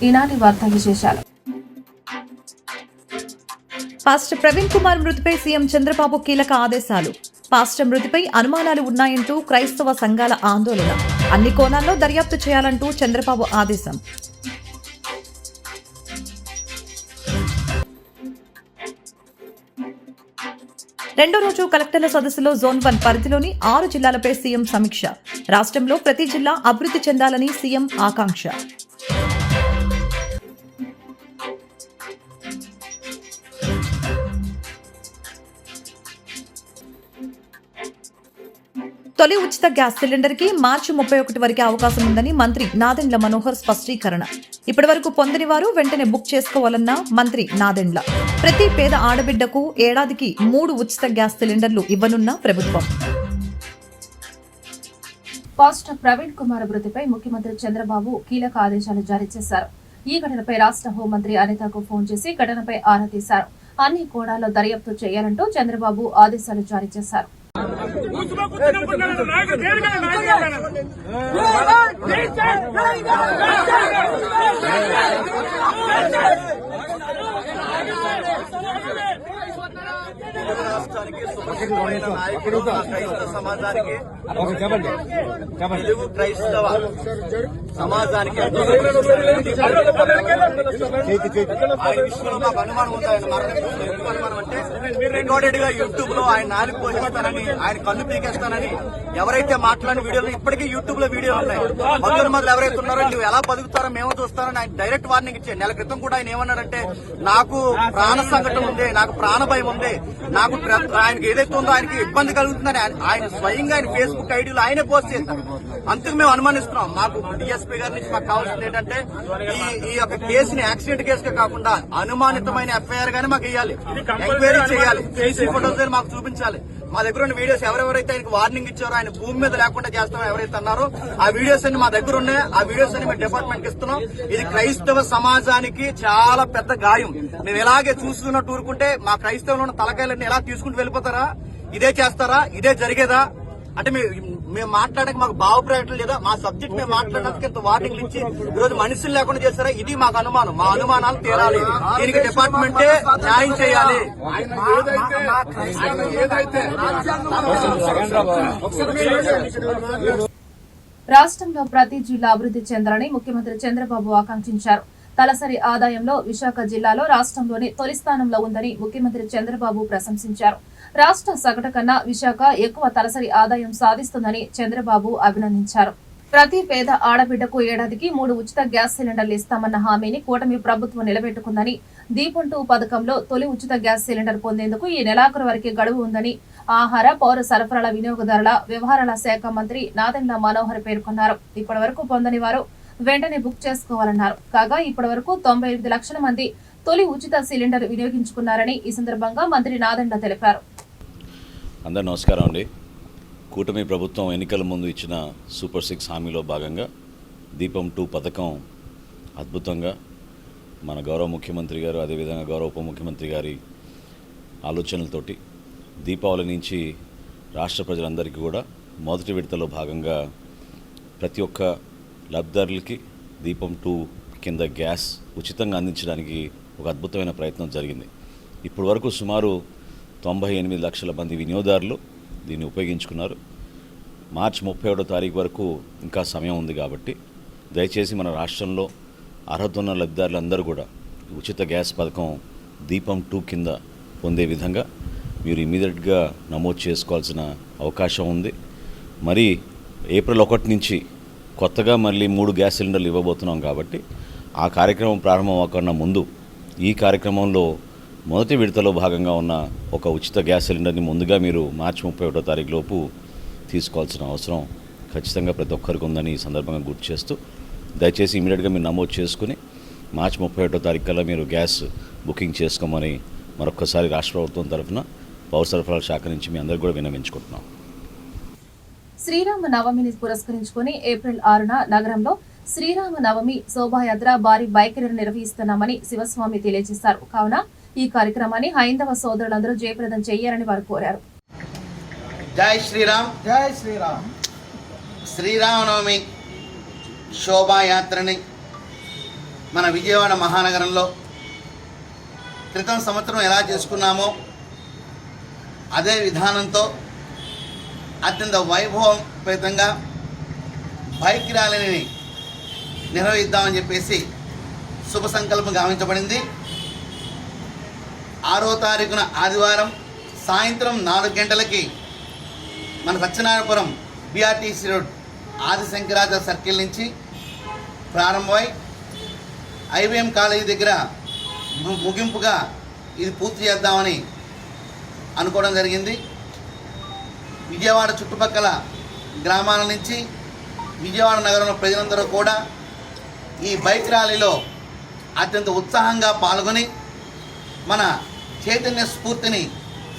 ఈనాటి వార్తా విశేషాలు. పాస్టర్ ప్రవీణ్ కుమార్ మృతిపై సీఎం చంద్రబాబు కీలక ఆదేశాలు. పాస్టర్ మృతిపై అనుమానాలు ఉన్నాయంటూ క్రైస్తవ సంఘాల ఆందోళన. అన్ని కోణాల్లో దర్యాప్తు చేయాలంటూ చంద్రబాబు ఆదేశం. రెండో రోజు కలెక్టర్ల సదస్సులో జోన్ 1 పరిధిలోని 6 జిల్లాలపై సీఎం సమీక్ష. రాష్ట్రంలో ప్రతి జిల్లా అభివృద్ధి చెందాలని సీఎం ఆకాంక్ష. తొలి ఉచిత గ్యాస్ సిలిండర్ కి మార్చి 31 వరకు అవకాశం ఉందని మంత్రి నాదెండ్ల మనోహర్ స్పష్టీకరణ. ఇప్పటి వరకు పొందని వారు వెంటనే బుక్ చేసుకోవాలన్న మంత్రి నాదెండ్ల. ప్రతి పేద ఆడబిడ్డకు ఏడాదికి 3 ఉచిత గ్యాస్ సిలిండర్లు ఇవ్వనున్న ప్రభుత్వం. పాస్టర్ ప్రవీణ్ కుమార్ మృతిపై ముఖ్యమంత్రి చంద్రబాబు కీలక ఆదేశాలు జారీ చేశారు. ఈ ఘటనపై రాష్ట్ర హోంమంత్రి అనితకు ఫోన్ చేసి ఘటనపై ఆరా తీశారు. అన్ని కోణాల్లో దర్యాప్తు చేయాలంటూ చంద్రబాబు ఆదేశాలు జారీ చేశారు. సమాజానికి తెలుగు క్రైస్తవ సమాజానికి ఆయన విషయంలో మాకు అనుమానం ఉంది. ఆయన ఎందుకు అనుమానం అంటే రికార్డెడ్ గా యూట్యూబ్ లో ఆయన నాలుగు పోషిస్తానని, ఆయన కన్ను పీకేస్తానని ఎవరైతే మాట్లాడిన వీడియోలు ఇప్పటికీ యూట్యూబ్ లో వీడియోలు ఉన్నాయి. మొదలు ఎవరైతే ఉన్నారో నువ్వు ఎలా బతుకుతారో మేము చూస్తారని ఆయన డైరెక్ట్ వార్నింగ్ ఇచ్చారు. నెల క్రితం కూడా ఆయన ఏమన్నారంటే, నాకు ప్రాణ సంకటం ఉంది, నాకు ప్రాణ భయం ఉంది, నాకు ఆయనకి ఏదైతే ఉందో ఆయనకి ఇబ్బంది కలుగుతుందని ఆయన స్వయంగా ఆయన ఫేస్బుక్ ఐడీలో ఆయనే పోస్ట్ చేశారు. అందుకు మేము అనుమానిస్తున్నాం. మాకు డిఎస్పీ గారి నుంచి మాకు కావాల్సింది ఏంటంటే ఈ యొక్క కేసుని యాక్సిడెంట్ కేసుగా కాకుండా అనుమానితమైన ఎఫ్ఐఆర్ గానీ మాకు ఇవ్వాలి, ఎంక్వైరీ చేయాలి, సీసీ ఫోటోస్ మాకు చూపించాలి. మా దగ్గర ఉన్న వీడియోస్ ఎవరెవరైతే ఆయనకు వార్నింగ్ ఇచ్చారో, ఆయన భూమి మీద లేకుండా చేస్తామో ఎవరైతే అన్నారో ఆ వీడియోస్ అన్ని మా దగ్గర ఉన్నాయి. ఆ వీడియోస్ అన్ని మేము డిపార్ట్మెంట్ కి ఇస్తున్నాం. ఇది క్రైస్తవ సమాజానికి చాలా పెద్ద గాయం. మేము ఇలాగే చూస్తున్నట్టు ఊరుకుంటే మా క్రైస్తవులు ఉన్న తలకాయలన్నీ ఎలా తీసుకుంటూ వెళ్ళిపోతారా? ఇదే చేస్తారా? ఇదే జరిగేదా? అంటే మేము మాట్లాడక మాకు భావప్రకటన లేదా? మా సబ్జెక్ట్ మేము మాట్లాడడానికి ఇంత వార్నింగ్లు ఇచ్చి ఈరోజు మనుషులు లేకుండా చేస్తారా? ఇది మాకు అనుమానం. మా అనుమానాలు తీరాలి. దీనికి డిపార్ట్మెంటే న్యాయం చేయాలి. రాష్ట్రంలో ప్రతి జిల్లా అభివృద్ధి చెందాలని ముఖ్యమంత్రి చంద్రబాబు ఆకాంక్షించారు. తలసరి ఆదాయంలో విశాఖ జిల్లాలో రాష్ట్రంలోని తొలి స్థానంలో ఉందని ముఖ్యమంత్రి చంద్రబాబు ప్రశంసించారు. రాష్ట్ర సగటు కన్నా విశాఖ ఎక్కువ తలసరి ఆదాయం సాధిస్తుందని చంద్రబాబు అభినందించారు. ప్రతి పేద ఆడబిడ్డకు ఏడాదికి 3 ఉచిత గ్యాస్ సిలిండర్లు ఇస్తామన్న హామీని కూటమి ప్రభుత్వం నిలబెట్టుకుందని, దీపం 2 పథకంలో తొలి ఉచిత గ్యాస్ సిలిండర్ పొందేందుకు ఈ నెలాఖరు వరకు గడువు ఉందని ఆహార, పౌర సరఫరాల, వినియోగదారుల వ్యవహారాల శాఖ మంత్రి నాదెండ్ల మనోహర్ పేర్కొన్నారు. ఇప్పటి వరకు పొందని వారు వెంటనే బుక్ చేసుకోవాలన్నారు. కాగా ఇప్పటి వరకు 98 లక్షల మంది తొలి ఉచిత సిలిండర్ వినియోగించుకున్నారని ఈ సందర్భంగా మంత్రి నాదెండ్ల తెలిపారు. అందరూ నమస్కారం అండి. కూటమి ప్రభుత్వం ఎన్నికల ముందు ఇచ్చిన సూపర్ 6 హామీలో భాగంగా దీపం 2 పథకం అద్భుతంగా మన గౌరవ ముఖ్యమంత్రి గారు, అదేవిధంగా గౌరవ ఉప ముఖ్యమంత్రి గారి ఆలోచనలతోటి దీపావళి నుంచి రాష్ట్ర ప్రజలందరికీ కూడా మొదటి విడతలో భాగంగా ప్రతి ఒక్క లబ్ధిదారులకి దీపం 2 కింద గ్యాస్ ఉచితంగా అందించడానికి ఒక అద్భుతమైన ప్రయత్నం జరిగింది. ఇప్పటి వరకు సుమారు 98 లక్షల మంది వినియోగదారులు దీన్ని ఉపయోగించుకున్నారు. మార్చి 31వ తారీఖు వరకు ఇంకా సమయం ఉంది కాబట్టి దయచేసి మన రాష్ట్రంలో అర్హత ఉన్న లబ్ధిదారులందరూ కూడా ఉచిత గ్యాస్ పథకం దీపం 2 కింద పొందే విధంగా మీరు ఇమీడియట్గా నమోదు చేసుకోవాల్సిన అవకాశం ఉంది. మరి ఏప్రిల్ 1 నుంచి కొత్తగా మళ్ళీ 3 గ్యాస్ సిలిండర్లు ఇవ్వబోతున్నాం కాబట్టి ఆ కార్యక్రమం ప్రారంభం అవ్వకుండా ముందు ఈ కార్యక్రమంలో మొదటి విడతలో భాగంగా ఉన్న ఒక ఉచిత గ్యాస్ సిలిండర్ని ముందుగా మీరు మార్చి 31వ తారీఖు లోపు తీసుకోవాల్సిన అవసరం ఖచ్చితంగా ప్రతి ఒక్కరికి ఉందని ఈ సందర్భంగా గుర్తు చేస్తూ దయచేసి ఇమీడియట్గా మీరు నమోదు చేసుకుని మార్చి 31వ తారీఖు కల్లా మీరు గ్యాస్ బుకింగ్ చేసుకోమని మరొక్కసారి రాష్ట్ర ప్రభుత్వం తరఫున పౌర సరఫరాల శాఖ నుంచి మీ అందరికీ కూడా విన్నవించుకుంటున్నాం. శ్రీరామ నవమిని పురస్కరించుకుని ఏప్రిల్ 6న నగరంలో శ్రీరామ నవమి శోభాయాత్ర భారీ బైక్ ర్యాలీ నిర్వహిస్తున్నామని శివస్వామి తెలియజేశారు. కావున ఈ కార్యక్రమాన్ని హైందవ సోదరులందరూ జయప్రదం చేయాలని వారు కోరారు. జై శ్రీరామ్. జై శ్రీరామ్. శ్రీరామనవమి శోభాయాత్రని మన విజయవాడ మహానగరంలో క్రితం సంవత్సరం ఎలా చేసుకున్నామో అదే విధానంతో అత్యంత వైభవపేతంగా బైక్ ర్యాలీని నిర్వహిద్దామని చెప్పేసి శుభ సంకల్పం గావించబడింది. 6వ తారీఖున ఆదివారం సాయంత్రం 4 గంటలకి మన Satyanarayanapuram BRTC road Adi Shankaracharya circle నుంచి ప్రారంభమై IVM కాలేజీ దగ్గర ముగింపుగా ఇది పూర్తి చేద్దామని అనుకోవడం జరిగింది. విజయవాడ చుట్టుపక్కల గ్రామాల నుంచి విజయవాడ నగరంలో ప్రజలందరూ కూడా ఈ బైక్ ర్యాలీలో అత్యంత ఉత్సాహంగా పాల్గొని మన చైతన్య స్ఫూర్తిని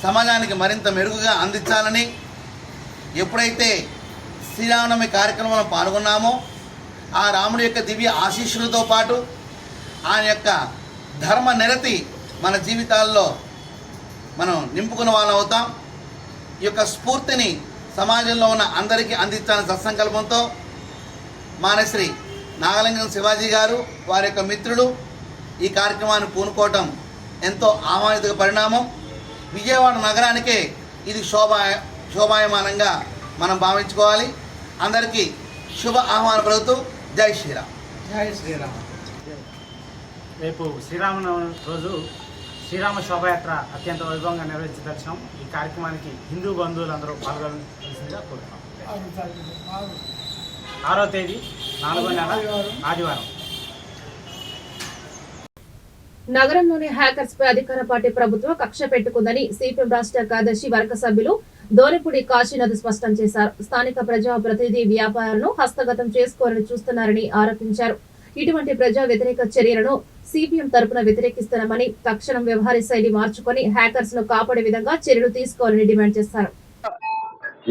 సమాజానికి మరింత మెరుగుగా అందించాలని, ఎప్పుడైతే శ్రీరామనవమి కార్యక్రమంలో పాల్గొన్నామో ఆ రాముడి యొక్క దివ్య ఆశీస్సులతో పాటు ఆయన యొక్క ధర్మ నిరతి మన జీవితాల్లో మనం నింపుకున్న వాళ్ళం అవుతాం. ఈ యొక్క స్ఫూర్తిని సమాజంలో ఉన్న అందరికీ అందించాలని సత్సంకల్పంతో మానశ్రీ నాగలింగం శివాజీ గారు వారి యొక్క మిత్రులు ఈ కార్యక్రమాన్ని పూనుకోవటం ఎంతో ఆహ్వానిత పరిణామం. విజయవాడ నగరానికే ఇది శోభాయమానంగా మనం భావించుకోవాలి. అందరికీ శుభ ఆహ్వానం పలుకుతూ జై శ్రీరామ్. జై శ్రీరామ్. రేపు శ్రీరామనవమి రోజు శ్రీరామ శోభయాత్ర అత్యంత వైభవంగా నిర్వహించదలిచాం. ఈ కార్యక్రమానికి హిందూ బంధువులందరూ పాల్గొనవలసిందిగా కోరుతున్నాం. 6వ తేదీ 4వ నెల ఆదివారం. నగరంలోని హ్యాకర్స్ పై అధికార పార్టీ ప్రభుత్వం కక్ష పెట్టుకుందని సిపిఎం రాష్ట్ర కార్యదర్శి వర్గ సభ్యులు దోనిపూడి కాశీనాథ్ స్పష్టం చేశారు. స్థానిక ప్రజా ప్రతినిధి వ్యాపారాలను హస్తగతం చేసుకోవాలని చూస్తున్నారని ఆరోపించారు. ఇటువంటి ప్రజా వ్యతిరేక చర్యలను సిపిఎం తరపున వ్యతిరేకిస్తున్నామని, తక్షణం వ్యవహార శైలి మార్చుకొని హ్యాకర్స్ ను కాపాడే విధంగా చర్యలు తీసుకోవాలని డిమాండ్ చేశారు.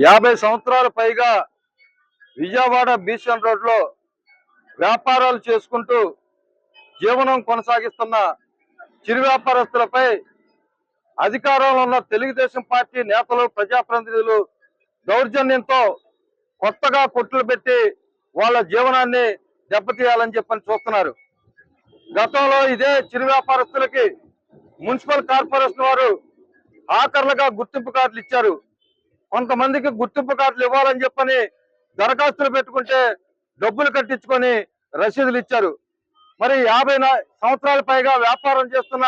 50 సంవత్సరాల పైగా విజయవాడ బీసన్ రోడ్ లో వ్యాపారాలు చేసుకుంటూ జీవనం కొనసాగిస్తున్న చిరు వ్యాపారస్తులపై అధికారంలో ఉన్న తెలుగుదేశం పార్టీ నేతలు, ప్రజాప్రతినిధులు దౌర్జన్యంతో కొత్తగా కొట్లు పెట్టి వాళ్ళ జీవనాన్ని దెబ్బతీయాలని చెప్పని చూస్తున్నారు. గతంలో ఇదే చిరు వ్యాపారస్తులకి మున్సిపల్ కార్పొరేషన్ వారు ఆఖర్లుగా గుర్తింపు కార్డులు ఇచ్చారు. కొంతమందికి గుర్తింపు కార్డులు ఇవ్వాలని చెప్పని దరఖాస్తులు పెట్టుకుంటే డబ్బులు కట్టించుకొని రసీదులు ఇచ్చారు. మరి 50 సంవత్సరాల పైగా వ్యాపారం చేస్తున్న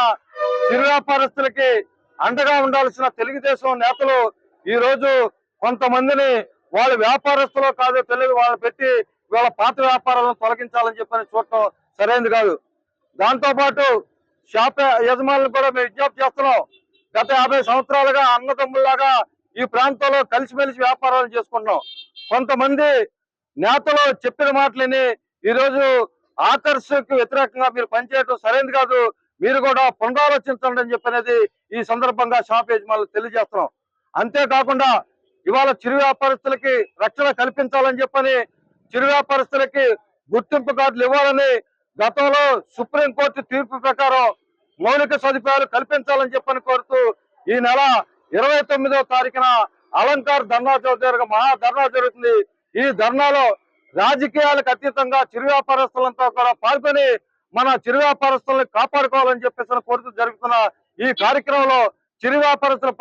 చిరు వ్యాపారస్తులకి అండగా ఉండాల్సిన తెలుగుదేశం నేతలు ఈ రోజు కొంతమందిని వాళ్ళ వ్యాపారస్తులో కాదో తెలియదు వాళ్ళు పెట్టి వాళ్ళ పాత వ్యాపారాలను తొలగించాలని చెప్పని చూడటం సరైనది కాదు. దాంతో పాటు షాప్ యజమానులు కూడా మేము విజ్ఞప్తి చేస్తున్నాం. గత 50 సంవత్సరాలుగా అన్నదమ్ముల్లాగా ఈ ప్రాంతంలో కలిసిమెలిసి వ్యాపారాలు చేసుకుంటున్నాం. కొంతమంది నేతలు చెప్పిన మాటలని ఈరోజు ఆకర్షకు వ్యతిరేకంగా మీరు పనిచేయడం సరైనది కాదు, మీరు కూడా పునరాలోచించండి అని చెప్పనేది ఈ సందర్భంగా షాప్ యజమానులు తెలియజేస్తున్నాం. అంతేకాకుండా ఇవాళ చిరు వ్యాపారస్తులకి రక్షణ కల్పించాలని చెప్పని, చిరు వ్యాపారస్తులకి గుర్తింపు కార్డులు ఇవ్వాలని గతంలో సుప్రీంకోర్టు తీర్పు ప్రకారం మౌలిక సదుపాయాలు కల్పించాలని చెప్పని కోరుతూ ఈ నెల 29వ తారీఖున అలంకార్ ధర్నా చౌదరిగా మహా ధర్నా జరుగుతుంది. ఈ ధర్నాలో రాజకీయాలకు అతీతంగా చిరు వ్యాపారస్తులంతా కూడా పాల్గొని మన చిరు వ్యాపారస్తులను కాపాడుకోవాలని చెప్పేసి కోరుతూ జరుగుతున్న ఈ కార్యక్రమంలో చిరు వ్యాపారస్తులు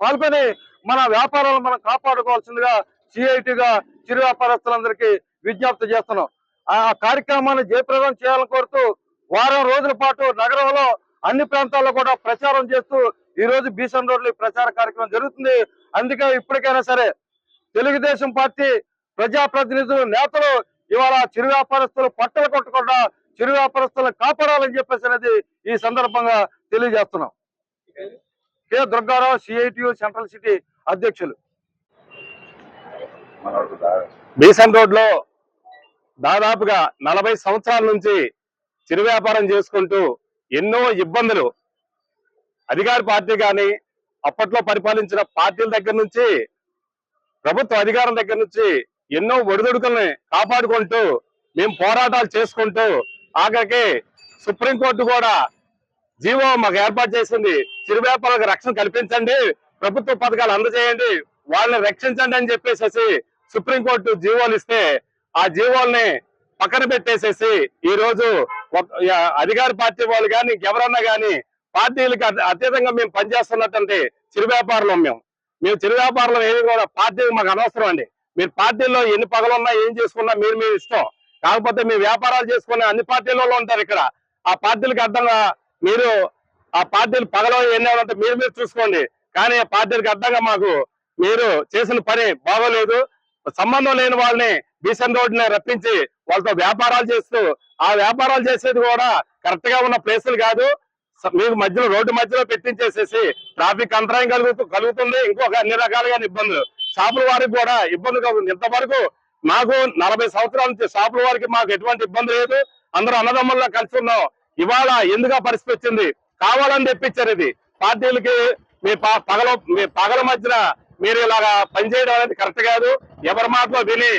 పాల్గొని మన వ్యాపారాలను మనం కాపాడుకోవాల్సిందిగా సిఐటిగా చిరు వ్యాపారస్తులందరికీ విజ్ఞప్తి చేస్తున్నాం. ఆ కార్యక్రమాన్ని జయప్రదం చేయాలని కోరుతూ వారం రోజుల పాటు నగరంలో అన్ని ప్రాంతాల్లో కూడా ప్రచారం చేస్తూ ఈ రోజు బీసన్ రోడ్లో ప్రచార కార్యక్రమం జరుగుతుంది. అందుకే ఇప్పటికైనా సరే తెలుగుదేశం పార్టీ ప్రజాప్రతినిధులు, నేతలు ఇవాళ చిరు వ్యాపారస్తులు పట్టలు కొట్టకుండా చిరు వ్యాపారస్తులను కాపాడాలని చెప్పేసి అనేది ఈ సందర్భంగా తెలియజేస్తున్నాం. K Durgarao, CITU central city అధ్యక్షులు. బీసన్ రోడ్ లో దాదాపుగా 40 సంవత్సరాల నుంచి చిరు వ్యాపారం చేసుకుంటూ ఎన్నో ఇబ్బందులు అధికార పార్టీ కానీ అప్పట్లో పరిపాలించిన పార్టీల దగ్గర నుంచి ప్రభుత్వ అధికారం దగ్గర నుంచి ఎన్నో ఒడిదుడుకుల్ని కాపాడుకుంటూ మేము పోరాటాలు చేసుకుంటూ ఆఖరికి సుప్రీంకోర్టు కూడా జీవో మాకు ఏర్పాటు చేసింది. చిరు వ్యాపారులకు రక్షణ కల్పించండి, ప్రభుత్వ పథకాలు అందజేయండి, వాళ్ళని రక్షించండి అని చెప్పేసి సుప్రీంకోర్టు జీవోలు ఇస్తే ఆ జీవోల్ని పక్కన పెట్టేసేసి ఈ రోజు అధికార పార్టీ వాళ్ళు కానీ ఎవరన్నా కానీ పార్టీలకు అతీతంగా మేము పనిచేస్తున్నట్టు చిరు వ్యాపారంలో మేము చిరు వ్యాపారంలో ఏది కూడా పార్టీకి మాకు అనవసరం అండి. మీరు పార్టీల్లో ఎన్ని పగలున్నా ఏం చేసుకున్నా మీరు ఇష్టం. కాకపోతే మీ వ్యాపారాలు చేసుకునే అన్ని పార్టీలలో ఉంటారు ఇక్కడ. ఆ పార్టీలకు అర్థంగా మీరు ఆ పార్టీలు పగలో ఎన్ని ఉంటే మీరు చూసుకోండి. కానీ ఆ పార్టీలకు అర్థంగా మాకు మీరు చేసిన పని బాగోలేదు. సంబంధం లేని వాళ్ళని బీసెన్ రోడ్ని రప్పించి వాళ్ళతో వ్యాపారాలు చేస్తూ ఆ వ్యాపారాలు చేసేది కూడా కరెక్ట్ గా ఉన్న ప్లేసులు కాదు. మీకు మధ్యలో రోడ్డు మధ్యలో పెట్టించేసేసి ట్రాఫిక్ అంతరాయం కలుగుతుంది. ఇంకొక అన్ని రకాలుగా ఇబ్బందులు షాపుల వారికి కూడా ఇబ్బంది కలుగుతుంది. ఇంతవరకు మాకు 40 సంవత్సరాల నుంచి షాపుల వారికి మాకు ఎటువంటి ఇబ్బంది లేదు. అందరూ అన్నదమ్ముల్లో కలిసి ఉన్నాం. ఇవాళ ఎందుకు పరిస్థితి వచ్చింది? కావాలని తెప్పించారు ఇది. పార్టీలకి మీ పగల మధ్యన మీరు ఇలాగా పనిచేయడం అనేది కరెక్ట్ కాదు. ఎవరి మాటలో విని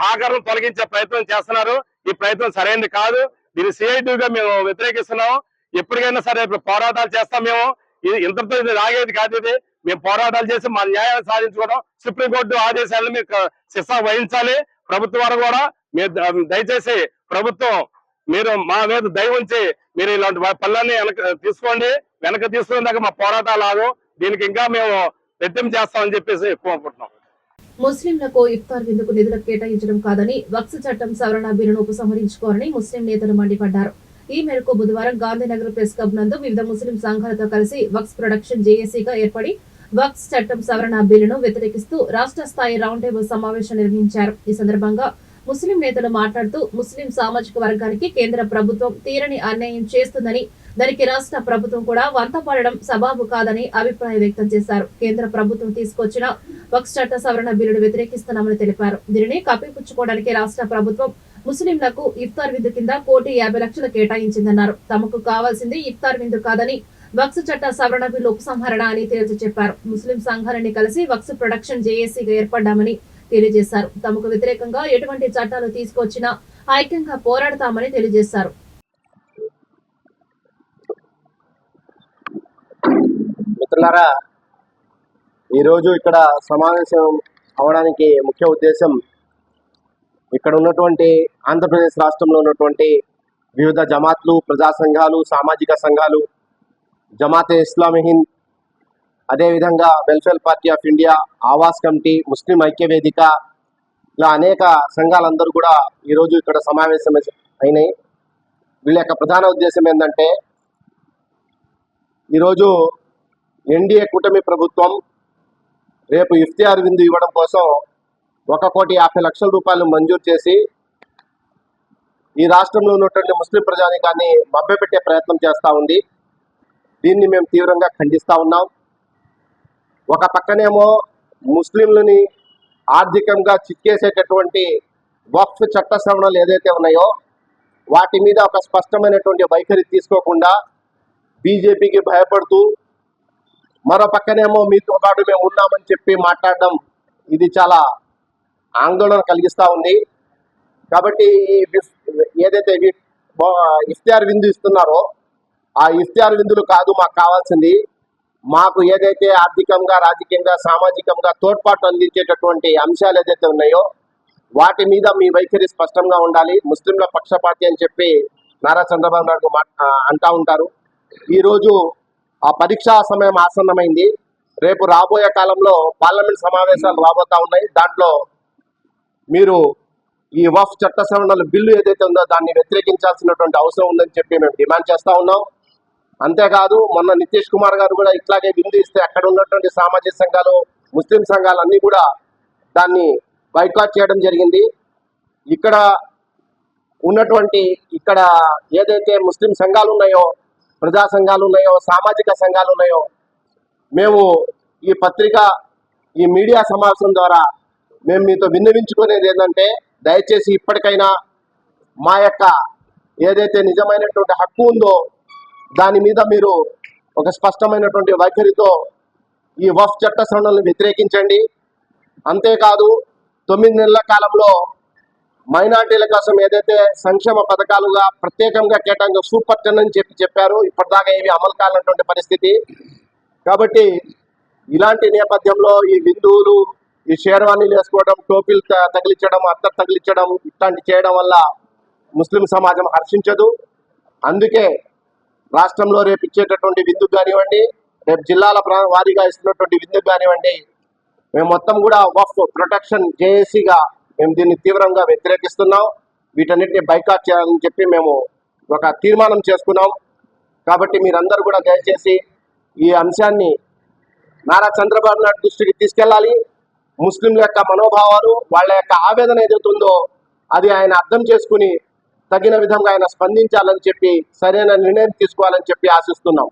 హాకర్ను తొలగించే ప్రయత్నం చేస్తున్నారు. ఈ ప్రయత్నం సరైనది కాదు. దీన్ని సిఐటిగా మేము వ్యతిరేకిస్తున్నాము. ఎప్పటికైనా సరే పోరాటాలు చేస్తాం. మేము ఇంతటితో ఇది ఆగేది కాదు. ఇది మేము పోరాటాలు చేసి మా న్యాయాన్ని సాధించుకోవడం. సుప్రీంకోర్టు ఆదేశాలను మీరు శిక్ష వహించాలి. ప్రభుత్వం వారు కూడా మీరు దయచేసి ప్రభుత్వం మీరు మా మీద దయ ఉంచి మీరు ఇలాంటి పనులన్నీ వెనక తీసుకునే దాకా మా పోరాటాలు ఆగం. దీనికి ఇంకా మేము రెట్టింపు చేస్తామని చెప్పేసి కోరుకుంటున్నాం. ముస్లింలకు ఇఫ్తార్ విందుకు నిధులు కేటాయించడం కాదని వక్ఫ్ చట్టం సవరణ బిల్లును ఉపసంహరించుకోవాలని ముస్లిం నేతలు మండిపడ్డారు. ఈ మేరకు బుధవారం గాంధీనగర్ ప్రెస్ క్లబ్ నందు వివిధ ముస్లిం సంఘాలతో కలిసి వక్ఫ్ ప్రొడక్షన్ జేఏసీగా ఏర్పడి వక్ఫ్ చట్టం సవరణ బిల్లును వ్యతిరేకిస్తూ రాష్ట్ర స్థాయి రౌండ్ టేబుల్ సమావేశం నిర్వహించారు. ఈ సందర్భంగా ముస్లిం నేతలు మాట్లాడుతూ ముస్లిం సామాజిక వర్గానికి కేంద్ర ప్రభుత్వం తీరని అన్యాయం చేస్తుందని, దానికి రాష్ట్ర ప్రభుత్వం కూడా వంతపడడం సబాబు కాదని అభిప్రాయం వ్యక్తం చేశారు. కేంద్ర ప్రభుత్వం తీసుకొచ్చిన వక్ఫ్ చట్ట సవరణ బిల్లును వ్యతిరేకిస్తున్నామని తెలిపారు. దీనిని కప్పిపుచ్చుకోవడానికి రాష్ట్ర ప్రభుత్వం ముస్లింలకు ఇఫ్తార్ విందు కింద 1,50 లక్షలు కేటాయించిందన్నారు. తమకు కావాల్సింది ఇఫ్తార్ విందు కాదని వక్ఫ్ చట్ట సవరణ బిల్లు ఉపసంహరణ అని తేల్చి చెప్పారు. ముస్లిం సంఘాలని కలిసి వక్ఫ్ ప్రొడక్షన్ జేఏసీగా ఏర్పడ్డామని తెలియజేశారు. తమకు వ్యతిరేకంగా ఎటువంటి చట్టాలు తీసుకొచ్చినా ఐక్యంగా పోరాడతామని తెలియజేశారు. మిత్రులారా, ఈరోజు ఇక్కడ సమావేశం అవడానికి ముఖ్య ఉద్దేశం ఇక్కడ ఉన్నటువంటి ఆంధ్రప్రదేశ్ రాష్ట్రంలో ఉన్నటువంటి వివిధ జమాత్లు, ప్రజా సంఘాలు, సామాజిక సంఘాలు, జమాతే ఇస్లామీ హింద్, అదేవిధంగా welfare party of India, Awaaz committee, Muslim ఐక్య వేదిక, ఇలా అనేక సంఘాలందరూ కూడా ఈరోజు ఇక్కడ సమావేశం అయినాయి. వీళ్ళ యొక్క ప్రధాన ఉద్దేశం ఏంటంటే, ఈరోజు ఎన్డీఏ కూటమి ప్రభుత్వం రేపు ఇఫ్తియార్ విందు ఇవ్వడం కోసం 1,50,00,000 రూపాయలు మంజూరు చేసి ఈ రాష్ట్రంలో ఉన్నటువంటి ముస్లిం ప్రజానీకాన్ని మభ్యపెట్టే ప్రయత్నం చేస్తూ ఉంది. దీన్ని మేము తీవ్రంగా ఖండిస్తూ ఉన్నాం. ఒక పక్కనేమో ముస్లింలని ఆర్థికంగా చిక్కేసేటటువంటి వక్ఫ్ చట్ట సవరణలు ఏదైతే ఉన్నాయో వాటి మీద ఒక స్పష్టమైనటువంటి వైఖరి తీసుకోకుండా బీజేపీకి భయపడుతూ, మరో పక్కనేమో మీతో పాటు మేము ఉన్నామని చెప్పి మాట్లాడడం ఇది చాలా ఆందోళన కలిగిస్తూ ఉంది. కాబట్టి ఏదైతే ఇఫ్తియార్ విందు ఇస్తున్నారో ఆ ఇఫ్తియార్ విందులు కాదు మాకు కావాల్సింది. మాకు ఏదైతే ఆర్థికంగా, రాజకీయంగా, సామాజికంగా తోడ్పాటు అందించేటటువంటి అంశాలు ఏదైతే ఉన్నాయో వాటి మీద మీ వైఖరి స్పష్టంగా ఉండాలి. ముస్లింల పక్షపాతి అని చెప్పి నారా చంద్రబాబు నాయుడు అంటూ ఉంటారు. ఈరోజు ఆ పరీక్షా సమయం ఆసన్నమైంది. రేపు రాబోయే కాలంలో పార్లమెంట్ సమావేశాలు రాబోతా ఉన్నాయి. దాంట్లో మీరు ఈ వక్ఫ్ చట్ట సవరణల బిల్లు ఏదైతే ఉందో దాన్ని వ్యతిరేకించాల్సినటువంటి అవసరం ఉందని చెప్పి మేము డిమాండ్ చేస్తూ ఉన్నాం. అంతేకాదు, మొన్న నితీష్ కుమార్ గారు కూడా ఇట్లాగే విందు ఇస్తే అక్కడ ఉన్నటువంటి సామాజిక సంఘాలు, ముస్లిం సంఘాలు అన్నీ కూడా దాన్ని బైకాట్ చేయడం జరిగింది. ఇక్కడ ఉన్నటువంటి ఏదైతే ముస్లిం సంఘాలు ఉన్నాయో, ప్రజా సంఘాలు ఉన్నాయో, సామాజిక సంఘాలు ఉన్నాయో, మేము ఈ పత్రిక, ఈ మీడియా సమావేశం ద్వారా మేము మీతో విన్నవించుకునేది ఏంటంటే, దయచేసి ఇప్పటికైనా మా యొక్క ఏదైతే నిజమైనటువంటి హక్కు ఉందో దాని మీద మీరు ఒక స్పష్టమైనటువంటి వైఖరితో ఈ వక్ఫ్ చట్ట సవరణలను వ్యతిరేకించండి. అంతేకాదు, 9 నెలల కాలంలో మైనార్టీల కోసం ఏదైతే సంక్షేమ పథకాలుగా ప్రత్యేకంగా కేటాయించిన సూపర్ 10 అని చెప్పారు, ఇప్పటిదాకా ఏవి అమలు కానటువంటి పరిస్థితి. కాబట్టి ఇలాంటి నేపథ్యంలో ఈ విందువులు, ఈ షేర్వాణీలు వేసుకోవడం, టోపీలు తగిలించడం, అత్తర్ తగిలించడం ఇట్లాంటి చేయడం వల్ల ముస్లిం సమాజం హర్షించదు. అందుకే రాష్ట్రంలో రేపు ఇచ్చేటటువంటి విందుకు కానివ్వండి, రేపు జిల్లాల వారీగా ఇస్తున్నటువంటి విందుకు కానివ్వండి, మేము మొత్తం కూడా వక్ఫ్ ప్రొటెక్షన్ జేఏసీగా మేము దీన్ని తీవ్రంగా వ్యతిరేకిస్తున్నాం. వీటన్నిటిని బైకాట్ చేయాలని చెప్పి మేము ఒక తీర్మానం చేసుకున్నాం. కాబట్టి మీరందరూ కూడా దయచేసి ఈ అంశాన్ని నారా చంద్రబాబు నాయుడు దృష్టికి తీసుకెళ్ళాలి. ముస్లింల యొక్క మనోభావాలు, వాళ్ళ యొక్క ఆవేదన ఏదైతుందో అది ఆయన అర్థం చేసుకుని తగిన విధంగా ఆయన స్పందించాలని చెప్పి సరైన నిర్ణయం తీసుకోవాలని చెప్పి ఆశిస్తున్నాం.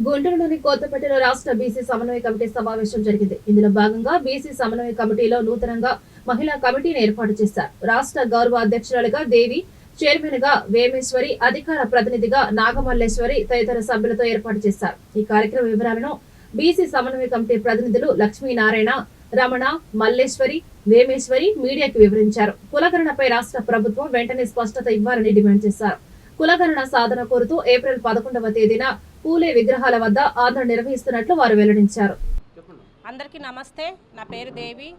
గుంటూరులోని కొత్తపేటలో రాష్ట్ర బీసీ సమన్వయ కమిటీ సమావేశం జరిగింది. ఇందులో భాగంగా బీసీ సమన్వయ కమిటీలో నూతనంగా మహిళా కమిటీని ఏర్పాటు చేశారు. రాష్ట్ర గౌరవ అధ్యక్షురాలిగా దేవి, చైర్మన్ గా వేమేశ్వరి, అధికార ప్రతినిధిగా నాగమల్లేశ్వరి తదితర సభ్యులతో ఏర్పాటు చేశారు. ఈ కార్యక్రమ వివరాలను బీసీ సమన్వయ కమిటీ ప్రతినిధులు లక్ష్మీనారాయణ, రమణ, మల్లేశ్వరి, వేమేశ్వరి మీడియాకు వివరించారు. కులగణనపై రాష్ట్ర ప్రభుత్వం వెంటనే స్పష్టత ఇవ్వాలని డిమాండ్ చేశారు. కులగణన సాధన కోరుతూ ఏప్రిల్ 11వ తేదీన పూలే విగ్రహాల వద్ద ఆందోళన నిర్వహిస్తున్నట్లు వారు వెల్లడించారు. అందరికీ నమస్తే. నా పేరు దేవి.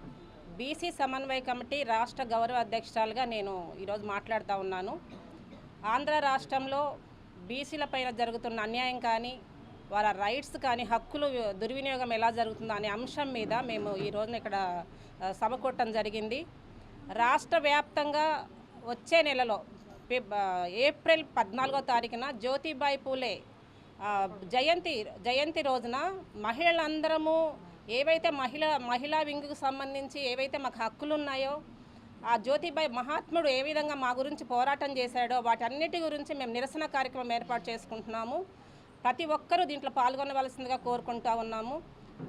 బీసీ సమన్వయ కమిటీ రాష్ట్ర గౌరవ అధ్యక్షురాలుగా నేను ఈరోజు మాట్లాడుతూ ఉన్నాను. ఆంధ్ర రాష్ట్రంలో బీసీల పైన జరుగుతున్న అన్యాయం కానీ, వారి రైట్స్ కానీ, హక్కులు దుర్వినియోగం ఎలా జరుగుతుందో అనే అంశం మీద మేము ఈ రోజున ఇక్కడ సమకూడటం జరిగింది. రాష్ట్ర వ్యాప్తంగా వచ్చే నెలలో ఏప్రిల్ 14వ తారీఖున జ్యోతిబాయి పూలే జయంతి రోజున మహిళలందరము ఏవైతే మహిళా వింగుకు సంబంధించి ఏవైతే మాకు హక్కులు ఉన్నాయో, ఆ జ్యోతిబాయి మహాత్ముడు ఏ విధంగా మా గురించి పోరాటం చేశాడో వాటన్నిటి గురించి మేము నిరసన కార్యక్రమం ఏర్పాటు చేసుకుంటున్నాము. ప్రతి ఒక్కరూ దీంట్లో పాల్గొనవలసిందిగా కోరుకుంటా ఉన్నాము.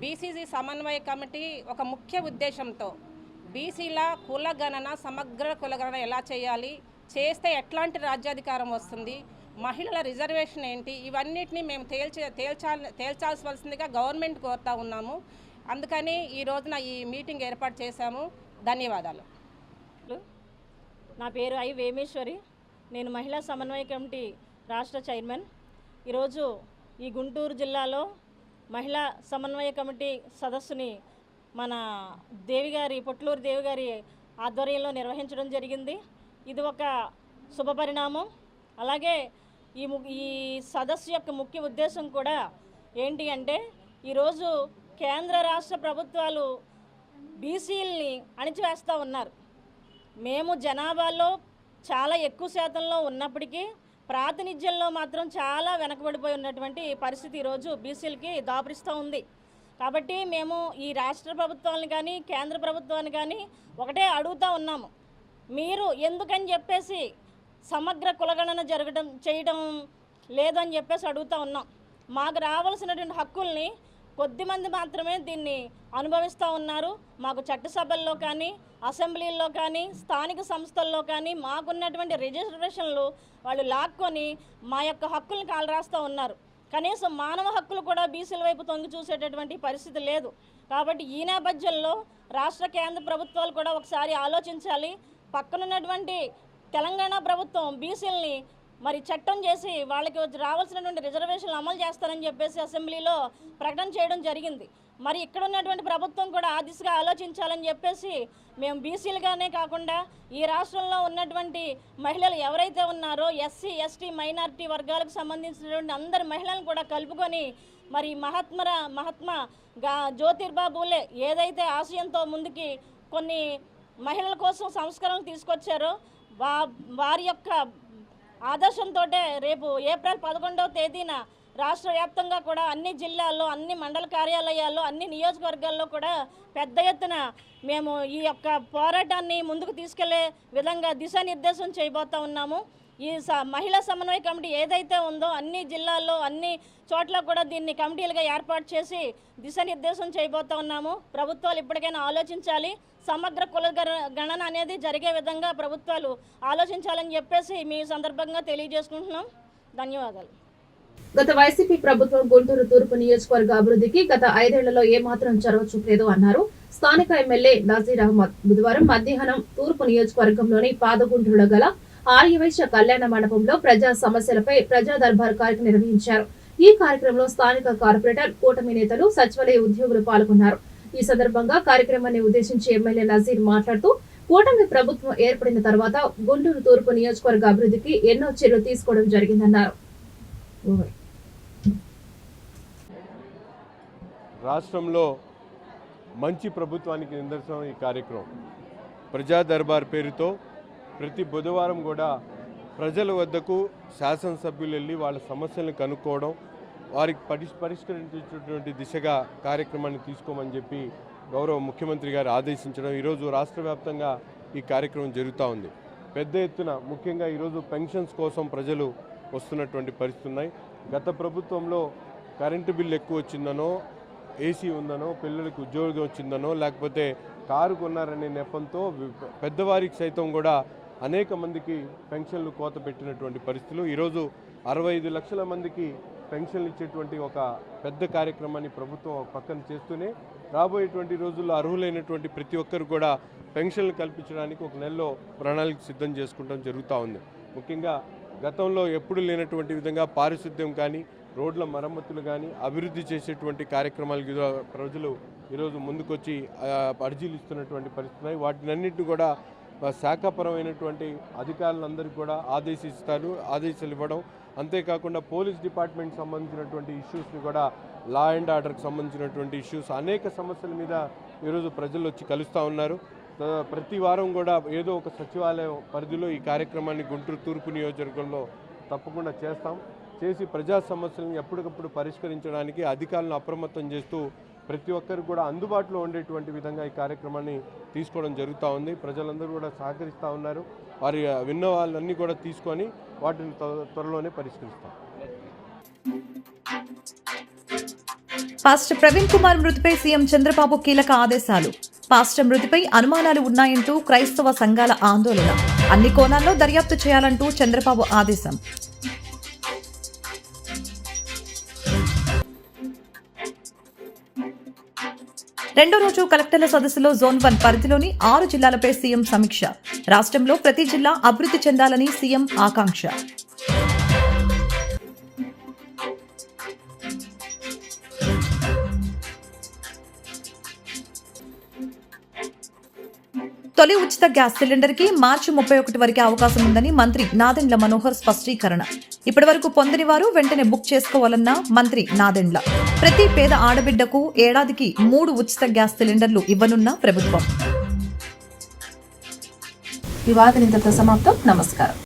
బీసీసీ సమన్వయ కమిటీ ఒక ముఖ్య ఉద్దేశంతో బీసీల కులగణన, సమగ్ర కులగణన ఎలా చేయాలి, చేస్తే ఎట్లాంటి రాజ్యాధికారం వస్తుంది, మహిళల రిజర్వేషన్ ఏంటి, ఇవన్నిటిని మేము తేల్చాల్సివలసిందిగా గవర్నమెంట్ కోరుతా ఉన్నాము. అందుకని ఈ రోజున ఈ మీటింగ్ ఏర్పాటు చేశాము. ధన్యవాదాలు. నా పేరు ఐ వేమేశ్వరి. నేను మహిళా సమన్వయ కమిటీ రాష్ట్ర చైర్మన్. ఈరోజు ఈ గుంటూరు జిల్లాలో మహిళా సమన్వయ కమిటీ సదస్సుని మన పొట్లూరు దేవి గారి ఆధ్వర్యంలో నిర్వహించడం జరిగింది. ఇది ఒక శుభపరిణామం. అలాగే ఈ సదస్సు యొక్క ముఖ్య ఉద్దేశం కూడా ఏంటి అంటే, ఈరోజు కేంద్ర రాష్ట్ర ప్రభుత్వాలు బీసీలని అణిచివేస్తూ ఉన్నారు. మేము జనాభాలో చాలా ఎక్కువ శాతంలో ఉన్నప్పటికీ ప్రాతినిధ్యంలో మాత్రం చాలా వెనకబడిపోయి ఉన్నటువంటి పరిస్థితి ఈరోజు బీసీలకి దాపురిస్తూ ఉంది. కాబట్టి మేము ఈ రాష్ట్ర ప్రభుత్వాన్ని కానీ కేంద్ర ప్రభుత్వాన్ని కానీ ఒకటే అడుగుతూ ఉన్నాము, మీరు ఎందుకని చెప్పేసి సమగ్ర కులగణన చేయడం లేదని చెప్పేసి అడుగుతూ ఉన్నాం. మాకు రావాల్సినటువంటి హక్కుల్ని కొద్దిమంది మాత్రమే దీన్ని అనుభవిస్తూ ఉన్నారు. మాకు చట్టసభల్లో కానీ, అసెంబ్లీల్లో కానీ, స్థానిక సంస్థల్లో కానీ మాకున్నటువంటి రిజర్వేషన్లు వాళ్ళు లాక్కొని మా యొక్క హక్కుల్ని కాలరాస్తూ ఉన్నారు. కనీసం మానవ హక్కులు కూడా బీసీల వైపు తొంగి చూసేటటువంటి పరిస్థితి లేదు. కాబట్టి ఈ నేపథ్యంలో రాష్ట్ర కేంద్ర ప్రభుత్వాలు కూడా ఒకసారి ఆలోచించాలి. పక్కనున్నటువంటి తెలంగాణ ప్రభుత్వం బీసీలని మరి చట్టం చేసి వాళ్ళకి రావాల్సినటువంటి రిజర్వేషన్లు అమలు చేస్తారని చెప్పేసి అసెంబ్లీలో ప్రకటన చేయడం జరిగింది. మరి ఇక్కడ ఉన్నటువంటి ప్రభుత్వం కూడా ఆ దిశగా ఆలోచించాలని చెప్పేసి మేము బీసీలుగానే కాకుండా ఈ రాష్ట్రంలో ఉన్నటువంటి మహిళలు ఎవరైతే ఉన్నారో ఎస్సీ, ఎస్టీ, మైనారిటీ వర్గాలకు సంబంధించినటువంటి అందరి మహిళలను కూడా కలుపుకొని మరి మహాత్మా జ్యోతిబా పూలే ఏదైతే ఆశయంతో ముందుకి కొన్ని మహిళల కోసం సంస్కరణలు తీసుకొచ్చారో వారి యొక్క ఆదర్శంతో రేపు ఏప్రిల్ 11వ తేదీన రాష్ట్ర వ్యాప్తంగా కూడా అన్ని జిల్లాల్లో, అన్ని మండల కార్యాలయాల్లో, అన్ని నియోజకవర్గాల్లో కూడా పెద్ద ఎత్తున మేము ఈ యొక్క పోరాటాన్ని ముందుకు తీసుకెళ్లే విధంగా దిశానిర్దేశం చేయబోతా ఉన్నాము. ఈ మహిళా సమన్వయ కమిటీ ఏదైతే ఉందో అన్ని జిల్లాల్లో, అన్ని చోట్ల కూడా దీన్ని కమిటీలుగా ఏర్పాటు చేసి దిశానిర్దేశం చేయబోతా ఉన్నాము. ప్రభుత్వాలు ఇప్పటికైనా ఆలోచించాలి. సమగ్ర కుల గణన అనేది జరిగే విధంగా ప్రభుత్వాలు ఆలోచించాలని చెప్పేసి మీ సందర్భంగా తెలియజేసుకుంటున్నాం. ధన్యవాదాలు. గత వైసీపీ ప్రభుత్వం గుంటూరు తూర్పు నియోజకవర్గ అభివృద్ధికి గత 5 ఏళ్లలో ఏమాత్రం చొరవ చూపలేదు అన్నారు స్థానిక ఎమ్మెల్యే నజీర్ అహ్మద్. బుధవారం మధ్యాహ్నం తూర్పు నియోజకవర్గంలోని పాదగుంటూరులో గల ఆర్యవైశ్య కళ్యాణ మండపంలో ప్రజా సమస్యలపై ప్రజా దర్బార్ కార్యక్రమం నిర్వహించారు. ఈ కార్యక్రమంలో స్థానిక కార్పొరేటర్, కూటమి నేతలు, సచివాలయ ఉద్యోగులు పాల్గొన్నారు. ఈ సందర్భంగా కార్యక్రమాన్ని ఉద్దేశించి ఎమ్మెల్యే నజీర్ మాట్లాడుతూ కూటమి ప్రభుత్వం ఏర్పడిన తర్వాత గుంటూరు తూర్పు నియోజకవర్గ అభివృద్ధికి ఎన్నో చర్యలు తీసుకోవడం జరిగిందన్నారు. రాష్ట్రంలో మంచి ప్రభుత్వానికి నిదర్శనం ఈ కార్యక్రమం. ప్రజా దర్బార్ పేరుతో ప్రతి బుధవారం కూడా ప్రజల వద్దకు శాసనసభ్యులు వెళ్ళి వాళ్ళ సమస్యలను కనుక్కోవడం, వారికి పరిష్కరించేటువంటి దిశగా కార్యక్రమాన్ని తీసుకోమని చెప్పి గౌరవ ముఖ్యమంత్రి గారు ఆదేశించడం, ఈరోజు రాష్ట్ర వ్యాప్తంగా ఈ కార్యక్రమం జరుగుతూ ఉంది. పెద్ద ఎత్తున ముఖ్యంగా ఈరోజు పెన్షన్స్ కోసం ప్రజలు వస్తున్నటువంటి పరిస్థితులు ఉన్నాయి. గత ప్రభుత్వంలో కరెంటు బిల్లు ఎక్కువ వచ్చిందనో, ఏసీ ఉందనో, పిల్లలకు ఉద్యోగం వచ్చిందనో, లేకపోతే కారు కొన్నారనే నెపంతో పెద్దవారికి సైతం కూడా అనేక మందికి పెన్షన్లు కోత పెట్టినటువంటి పరిస్థితులు. ఈరోజు 65 లక్షల మందికి పెన్షన్లు ఇచ్చేటువంటి ఒక పెద్ద కార్యక్రమాన్ని ప్రభుత్వం పక్కన చేస్తూనే రాబోయేటువంటి రోజుల్లో అర్హులైనటువంటి ప్రతి ఒక్కరు కూడా పెన్షన్లు కల్పించడానికి ఒక నెలలో ప్రణాళిక సిద్ధం చేసుకోవడం జరుగుతూ ఉంది. ముఖ్యంగా గతంలో ఎప్పుడు లేనటువంటి విధంగా పారిశుద్ధ్యం కానీ, రోడ్ల మరమ్మతులు కానీ, అభివృద్ధి చేసేటువంటి కార్యక్రమాలకు ప్రజలు ఈరోజు ముందుకొచ్చి అర్జీలు ఇస్తున్నటువంటి పరిస్థితులు. వాటినన్నింటినీ కూడా శాఖాపరమైనటువంటి అధికారులందరికీ కూడా ఆదేశాలు ఇవ్వడం, అంతేకాకుండా పోలీస్ డిపార్ట్మెంట్ సంబంధించినటువంటి ఇష్యూస్ని కూడా, లా అండ్ ఆర్డర్కి సంబంధించినటువంటి ఇష్యూస్, అనేక సమస్యల మీద ఈరోజు ప్రజలు వచ్చి కలుస్తూ ఉన్నారు. ప్రతి వారం కూడా ఏదో ఒక సచివాలయం పరిధిలో ఈ కార్యక్రమాన్ని గుంటూరు తూర్పు నియోజకవర్గంలో తప్పకుండా చేసి ప్రజా సమస్యలను ఎప్పటికప్పుడు పరిష్కరించడానికి అధికారులను అప్రమత్తం చేస్తూ ప్రతి ఒక్కరు కూడా అందుబాటులో ఉండేటువంటి విధంగా ఈ కార్యక్రమాన్ని తీసుకోవడం జరుగుతూ ఉంది. ప్రజలందరూ కూడా సహకరిస్తూ ఉన్నారు. వారి విన్న వాళ్ళన్నీ కూడా తీసుకొని వాటిని త్వరలోనే పరిష్కరిస్తాం. పాస్టర్ ప్రవీణ్ కుమార్ మృతిపై సీఎం చంద్రబాబు కీలక ఆదేశాలు. పాస్టర్ మృతిపై అనుమానాలు ఉన్నాయంటూ క్రైస్తవ సంఘాల ఆందోళన. అన్ని కోణాల్లో దర్యాప్తు చేయాలంటూ చంద్రబాబు ఆదేశం. రెండో రోజు కలెక్టర్ల సదస్సులో జోన్ 1 పరిధిలోని 6 జిల్లాలపై సీఎం సమీక్ష. రాష్ట్రంలో ప్రతి జిల్లా అభివృద్ధి చెందాలని సీఎం ఆకాంక్ష. తొలి ఉచిత గ్యాస్ సిలిండర్ కి మార్చి 31 వరకే అవకాశం ఉందని మంత్రి నాదెండ్ల మనోహర్ స్పష్టీకరణ. ఇప్పటి వరకు పొందని వారు వెంటనే బుక్ చేసుకోవాలన్న మంత్రి నాదెండ్ల. ప్రతి పేద ఆడబిడ్డకు ఏడాదికి 3 ఉచిత గ్యాస్ సిలిండర్లు ఇవ్వనున్న ప్రభుత్వం. ఈ వార్తలు ఇంతటితో సమాప్తం. నమస్కారం.